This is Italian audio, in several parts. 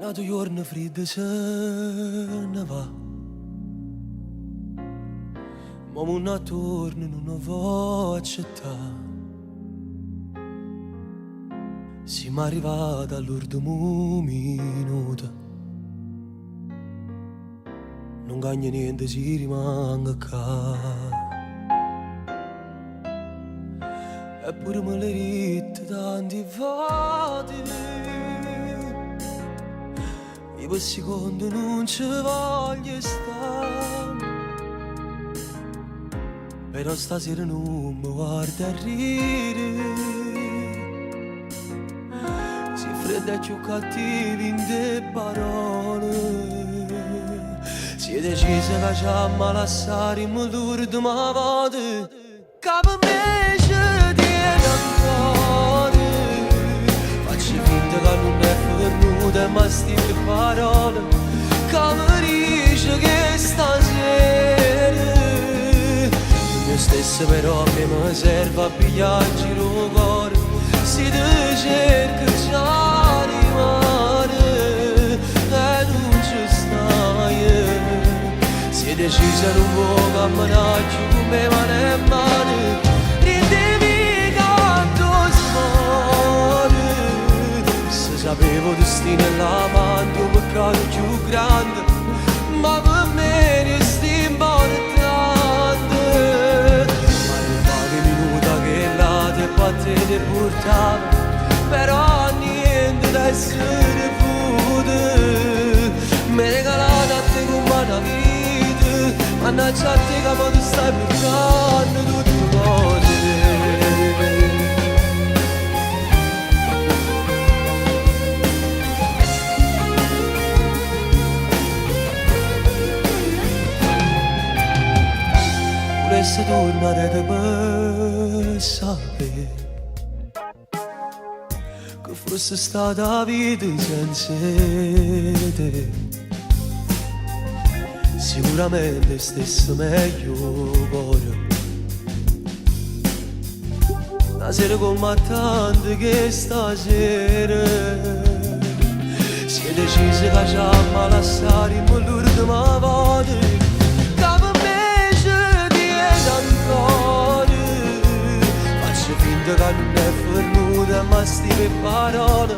nato giorno freddo se ne va. Ma un attorno non voglio accettare. Siamo arrivati all'ultimo minuto. Non cambia niente, si rimane qua. Eppure me le ritte tanti volte. Io per secondo non ci voglio stare. Però stasera non mi guarda a ridere. Si fredda e più cattivi in te parole. Si è deciso che ci ammalasciare in l'ultima volta. Che per me ci tiene ancora. Faccio finta che non è venuta ma stile parole. Che mi dice che stasera io stesso però che mi serve a pigliare in giro il cuore. Si ti cerca già rimane e non ci stai. Si è decisa non può camminare più come mano e mano. Ridevi canto smane. Se sapevo destino e l'amante un peccato più grande. Ma per me resti importante. Te portava, però niente da essere pure. Mi regalata a te come una vita, mannaggia a te che tu stai buttando tutte cose. Volesse tornare da me, sapere che fosse stata vita senza te. Sicuramente stesse meglio cuore. Una sera come tante che stasera si è deciso che ci ammalasciare in l'ultima volta. Che non è venuta ma stile parole.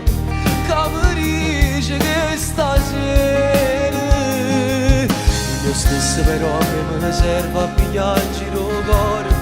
Che mi dice che stasera io stesso però che me ne serve a pigliare in giro il cuore.